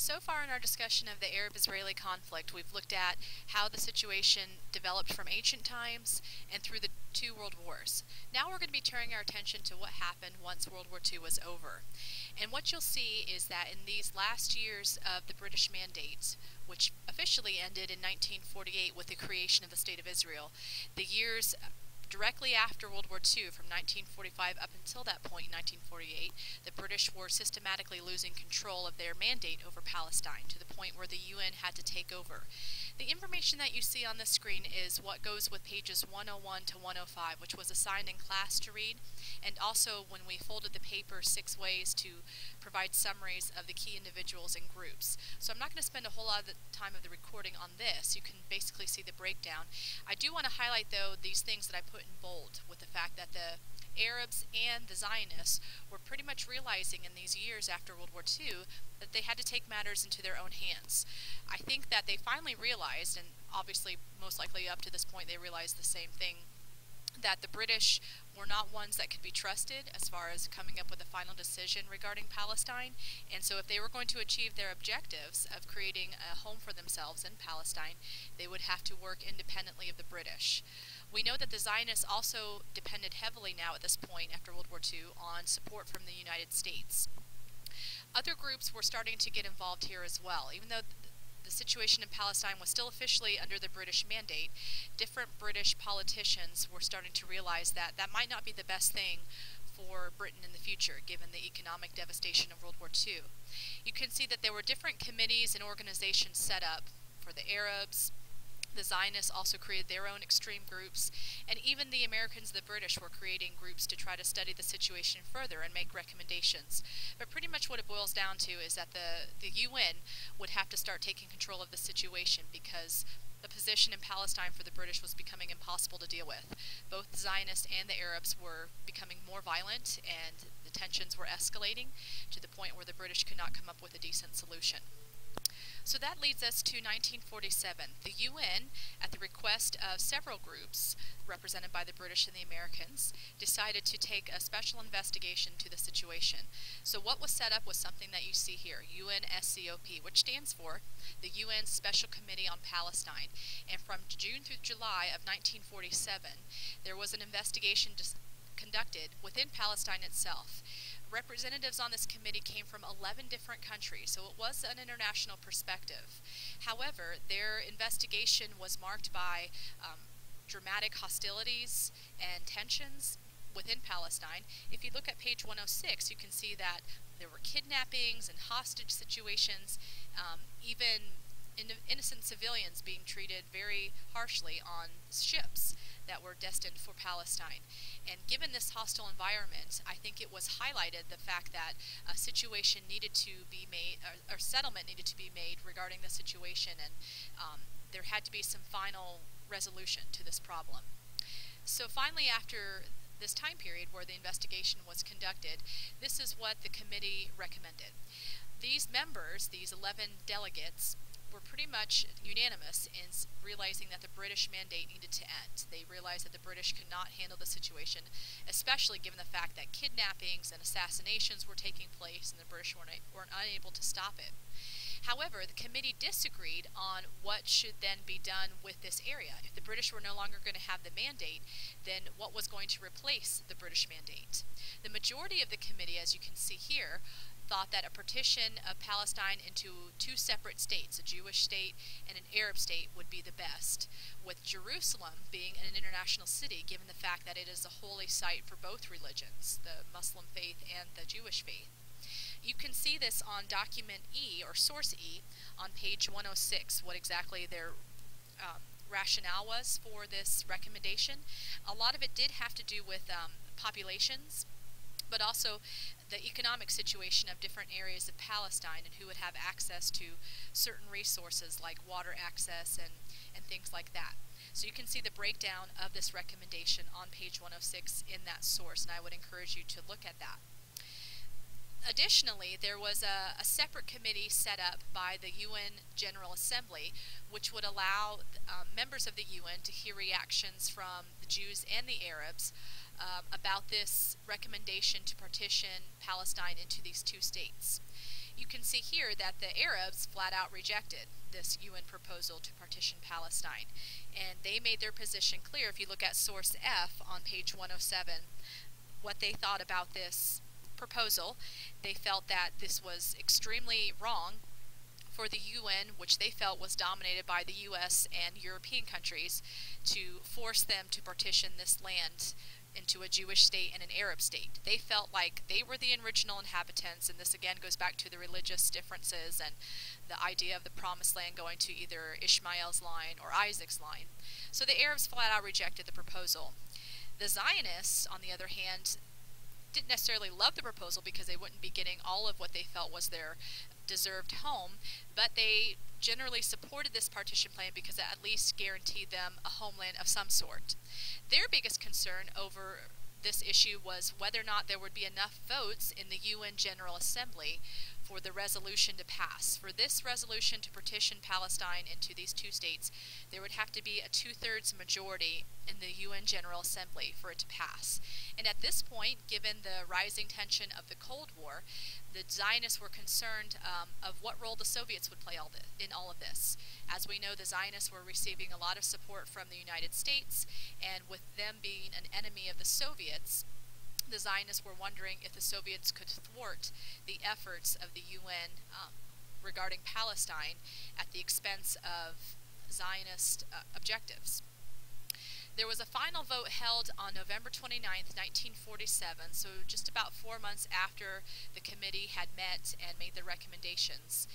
So far in our discussion of the Arab-Israeli conflict, we've looked at how the situation developed from ancient times and through the two world wars. Now we're going to be turning our attention to what happened once World War II was over. And what you'll see is that in these last years of the British Mandate, which officially ended in 1948 with the creation of the State of Israel, the years directly after World War II, from 1945 up until that point in 1948, the British were systematically losing control of their mandate over Palestine to the point where the UN had to take over. The information that you see on the screen is what goes with pages 101 to 105, which was assigned in class to read, and also when we folded the paper 6 ways to provide summaries of the key individuals and groups. So I'm not going to spend a whole lot of the time of the recording on this. You can basically see the breakdown. I do want to highlight, though, these things that I put in bold, with the fact that the Arabs and the Zionists were pretty much realizing in these years after World War II that they had to take matters into their own hands. I think that they finally realized, and obviously most likely up to this point they realized the same thing, that the British were not ones that could be trusted as far as coming up with a final decision regarding Palestine, and so if they were going to achieve their objectives of creating a home for themselves in Palestine, they would have to work independently of the British. We know that the Zionists also depended heavily now at this point after World War II on support from the United States. Other groups were starting to get involved here as well. Even though the situation in Palestine was still officially under the British mandate, different British politicians were starting to realize that that might not be the best thing for Britain in the future, given the economic devastation of World War II. You can see that there were different committees and organizations set up for the Arabs. The Zionists also created their own extreme groups, and even the Americans and the British were creating groups to try to study the situation further and make recommendations. But pretty much what it boils down to is that the UN would have to start taking control of the situation, because the position in Palestine for the British was becoming impossible to deal with. Both the Zionists and the Arabs were becoming more violent, and the tensions were escalating to the point where the British could not come up with a decent solution. So that leads us to 1947. The UN, at the request of several groups, represented by the British and the Americans, decided to take a special investigation to the situation. So what was set up was something that you see here, UNSCOP, which stands for the UN Special Committee on Palestine. And from June through July of 1947, there was an investigation conducted within Palestine itself. Representatives on this committee came from 11 different countries, so it was an international perspective. However, their investigation was marked by dramatic hostilities and tensions within Palestine. If you look at page 106, you can see that there were kidnappings and hostage situations, even innocent civilians being treated very harshly on ships that were destined for Palestine. And given this hostile environment, I think it was highlighted the fact that a situation needed to be made, or settlement needed to be made regarding the situation, and there had to be some final resolution to this problem. So finally, after this time period where the investigation was conducted, this is what the committee recommended. These members, these 11 delegates, were pretty much unanimous in realizing that the British mandate needed to end. They realized that the British could not handle the situation, especially given the fact that kidnappings and assassinations were taking place and the British were unable to stop it. However, the committee disagreed on what should then be done with this area. If the British were no longer going to have the mandate, then what was going to replace the British mandate? The majority of the committee, as you can see here, thought that a partition of Palestine into two separate states, a Jewish state and an Arab state, would be the best, with Jerusalem being an international city given the fact that it is a holy site for both religions, the Muslim faith and the Jewish faith. You can see this on document E, or source E, on page 106, what exactly their rationale was for this recommendation. A lot of it did have to do with populations, but also the economic situation of different areas of Palestine and who would have access to certain resources like water access and things like that. So you can see the breakdown of this recommendation on page 106 in that source, and I would encourage you to look at that. Additionally, there was a separate committee set up by the UN General Assembly, which would allow members of the UN to hear reactions from the Jews and the Arabs about this recommendation to partition Palestine into these two states. You can see here that the Arabs flat out rejected this UN proposal to partition Palestine, and they made their position clear. If you look at source F on page 107, what they thought about this proposal, they felt that this was extremely wrong for the UN, which they felt was dominated by the US and European countries, to force them to partition this land into a Jewish state and an Arab state. They felt like they were the original inhabitants, and this again goes back to the religious differences and the idea of the promised land going to either Ishmael's line or Isaac's line. So the Arabs flat out rejected the proposal. The Zionists, on the other hand, didn't necessarily love the proposal because they wouldn't be getting all of what they felt was their deserved home, but they generally supported this partition plan because it at least guaranteed them a homeland of some sort. Their biggest concern over this issue was whether or not there would be enough votes in the UN General Assembly for the resolution to pass. For this resolution to partition Palestine into these two states, there would have to be a 2/3 majority in the UN General Assembly for it to pass. And at this point, given the rising tension of the Cold War, the Zionists were concerned of what role the Soviets would play in all of this. As we know, the Zionists were receiving a lot of support from the United States, and with them being an enemy of the Soviets, the Zionists were wondering if the Soviets could thwart the efforts of the UN regarding Palestine at the expense of Zionist objectives. There was a final vote held on November 29th, 1947, so just about 4 months after the committee had met and made their recommendations.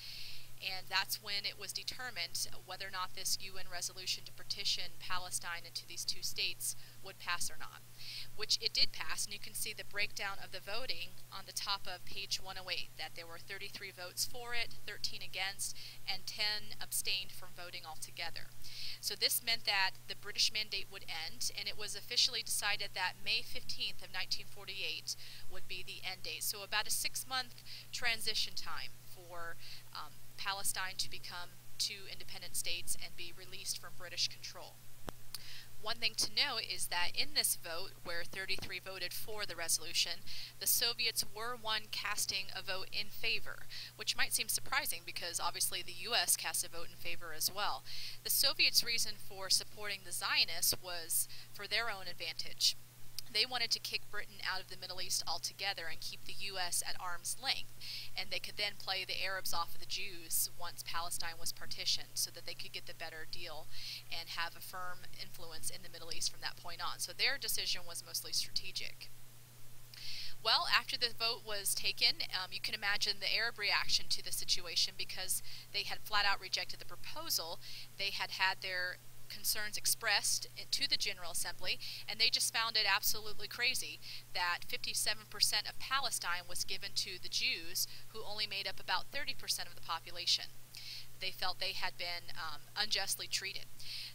And that's when it was determined whether or not this UN resolution to partition Palestine into these two states would pass or not, which it did pass. And you can see the breakdown of the voting on the top of page 108, that there were 33 votes for it, 13 against, and 10 abstained from voting altogether. So this meant that the British mandate would end, and it was officially decided that May 15th of 1948 would be the end date. So about a 6-month transition time for Palestine to become two independent states and be released from British control. One thing to note is that in this vote, where 33 voted for the resolution, the Soviets were one casting a vote in favor, which might seem surprising because obviously the US cast a vote in favor as well. The Soviets' reason for supporting the Zionists was for their own advantage. They wanted to kick Britain out of the Middle East altogether and keep the U.S. at arm's length, and they could then play the Arabs off of the Jews once Palestine was partitioned, so that they could get the better deal and have a firm influence in the Middle East from that point on. So their decision was mostly strategic. Well, after the vote was taken, you can imagine the Arab reaction to the situation because they had flat out rejected the proposal. They had had their concerns expressed to the General Assembly, and they just found it absolutely crazy that 57% of Palestine was given to the Jews, who only made up about 30% of the population. They felt they had been unjustly treated.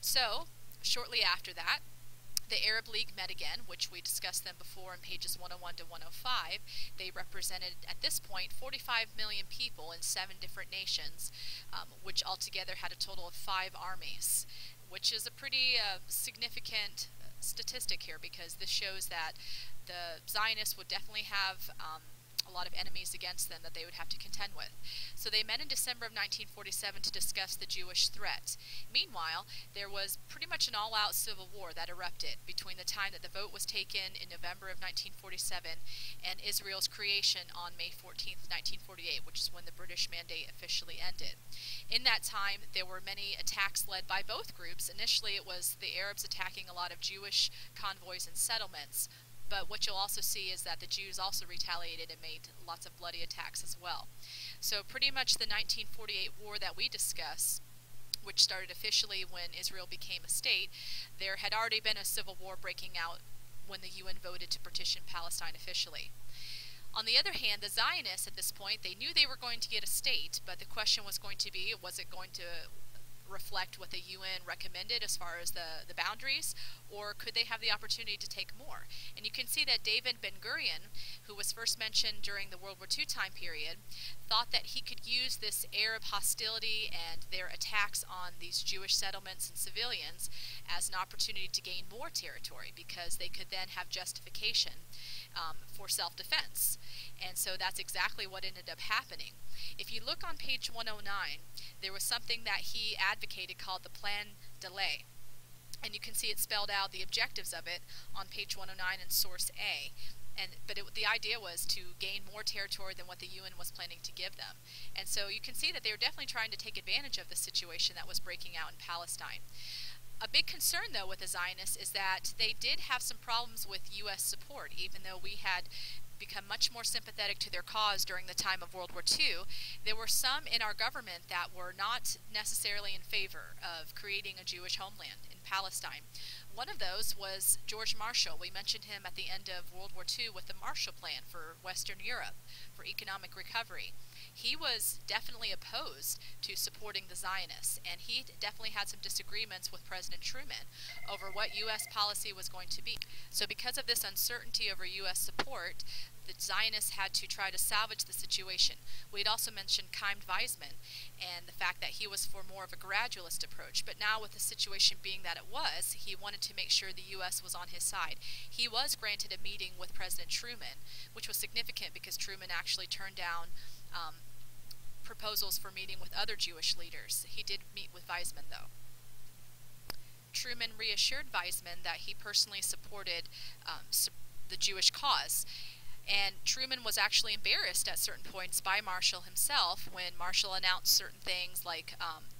So, shortly after that, the Arab League met again, which we discussed them before in pages 101 to 105. They represented, at this point, 45 million people in 7 different nations, which altogether had a total of 5 armies, which is a pretty significant statistic here, because this shows that the Zionists would definitely have a lot of enemies against them that they would have to contend with. So they met in December of 1947 to discuss the Jewish threat. Meanwhile, there was pretty much an all-out civil war that erupted between the time that the vote was taken in November of 1947 and Israel's creation on May 14th, 1948, which is when the British mandate officially ended. In that time, there were many attacks led by both groups. Initially, it was the Arabs attacking a lot of Jewish convoys and settlements, but what you'll also see is that the Jews also retaliated and made lots of bloody attacks as well. So pretty much the 1948 war that we discuss, which started officially when Israel became a state, there had already been a civil war breaking out when the UN voted to partition Palestine officially. On the other hand, the Zionists at this point, they knew they were going to get a state, but the question was going to be, was it going to reflect what the UN recommended as far as the boundaries, or could they have the opportunity to take more? And you can see that David Ben-Gurion, who was first mentioned during the World War II time period, thought that he could use this Arab hostility and their attacks on these Jewish settlements and civilians as an opportunity to gain more territory, because they could then have justification for self-defense. And so that's exactly what ended up happening. If you look on page 109, there was something that he advocated called the Plan Delay. And you can see it spelled out, the objectives of it, on page 109 in source A. But the idea was to gain more territory than what the UN was planning to give them. And so you can see that they were definitely trying to take advantage of the situation that was breaking out in Palestine. A big concern, though, with the Zionists is that they did have some problems with U.S. support. Even though we had become much more sympathetic to their cause during the time of World War II, there were some in our government that were not necessarily in favor of creating a Jewish homeland in Palestine. One of those was George Marshall. We mentioned him at the end of World War II with the Marshall Plan for Western Europe for economic recovery. He was definitely opposed to supporting the Zionists, and he definitely had some disagreements with President Truman over what U.S. policy was going to be. So because of this uncertainty over U.S. support, the Zionists had to try to salvage the situation. We had also mentioned Chaim Weizmann and the fact that he was for more of a gradualist approach, but now with the situation being that it was, he wanted to make sure the U.S. was on his side. He was granted a meeting with President Truman, which was significant because Truman actually turned down proposals for meeting with other Jewish leaders. He did meet with Weizmann, though. Truman reassured Weizmann that he personally supported the Jewish cause. And Truman was actually embarrassed at certain points by Marshall himself when Marshall announced certain things like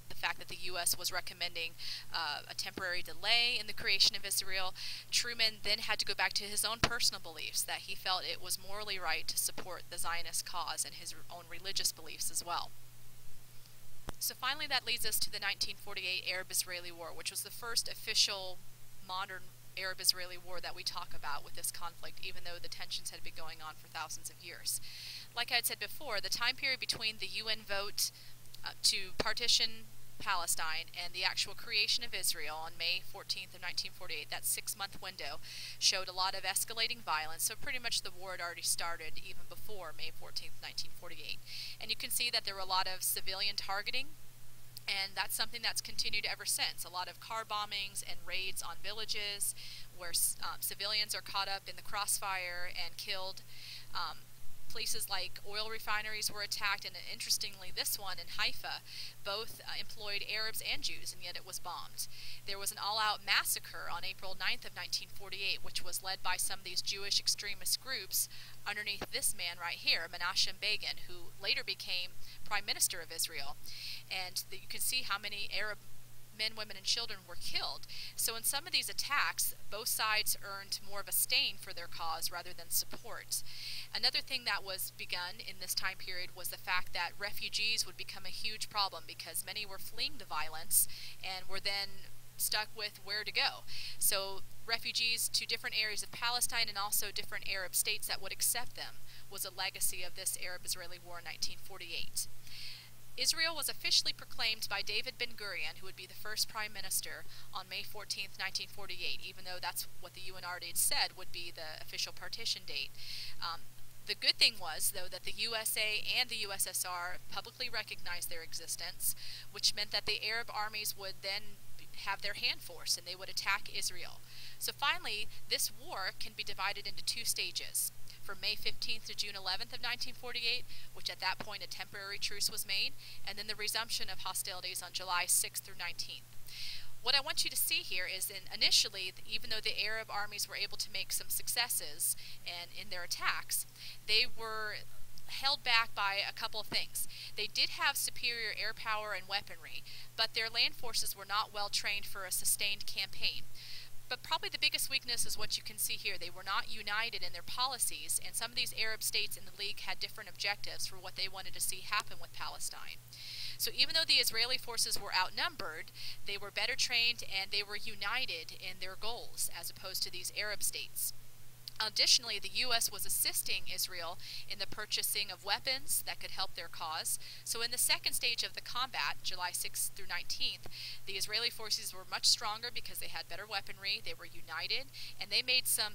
the fact that the U.S. was recommending a temporary delay in the creation of Israel. Truman then had to go back to his own personal beliefs, that he felt it was morally right to support the Zionist cause and his own religious beliefs as well. So finally that leads us to the 1948 Arab-Israeli War, which was the first official modern Arab-Israeli war that we talk about with this conflict, even though the tensions had been going on for thousands of years. Like I had said before, the time period between the UN vote to partition Palestine and the actual creation of Israel on May 14th of 1948, that 6-month window, showed a lot of escalating violence, so pretty much the war had already started even before May 14th, 1948. And you can see that there were a lot of civilian targeting, and that's something that's continued ever since. A lot of car bombings and raids on villages where civilians are caught up in the crossfire and killed. Places like oil refineries were attacked, and interestingly this one in Haifa both employed Arabs and Jews, and yet it was bombed. There was an all-out massacre on April 9th of 1948, which was led by some of these Jewish extremist groups underneath this man right here, Menachem Begin, who later became Prime Minister of Israel. And you can see how many Arab men, women, and children were killed. So in some of these attacks, both sides earned more of a stain for their cause rather than support. Another thing that was begun in this time period was the fact that refugees would become a huge problem because many were fleeing the violence and were then stuck with where to go. So refugees to different areas of Palestine and also different Arab states that would accept them was a legacy of this Arab-Israeli War in 1948. Israel was officially proclaimed by David Ben-Gurion, who would be the first prime minister, on May 14th, 1948, even though that's what the UN already had said would be the official partition date. The good thing was, though, that the USA and the USSR publicly recognized their existence, which meant that the Arab armies would then have their hand forced and they would attack Israel. So finally, this war can be divided into two stages. From May 15th to June 11th of 1948, which at that point a temporary truce was made, and then the resumption of hostilities on July 6th through 19th. What I want you to see here is that initially, even though the Arab armies were able to make some successes in their attacks, they were held back by a couple of things. They did have superior air power and weaponry, but their land forces were not well trained for a sustained campaign. But probably the biggest weakness is what you can see here. They were not united in their policies, and some of these Arab states in the League had different objectives for what they wanted to see happen with Palestine. So even though the Israeli forces were outnumbered, they were better trained and they were united in their goals as opposed to these Arab states. Additionally, the U.S. was assisting Israel in the purchasing of weapons that could help their cause. So in the second stage of the combat, July 6th through 19th, the Israeli forces were much stronger because they had better weaponry, they were united, and they made some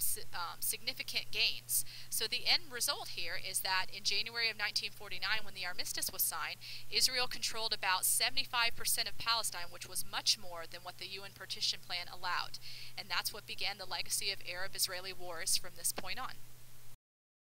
significant gains. So the end result here is that in January of 1949, when the armistice was signed, Israel controlled about 75% of Palestine, which was much more than what the UN Partition Plan allowed. And that's what began the legacy of Arab-Israeli wars from this point on.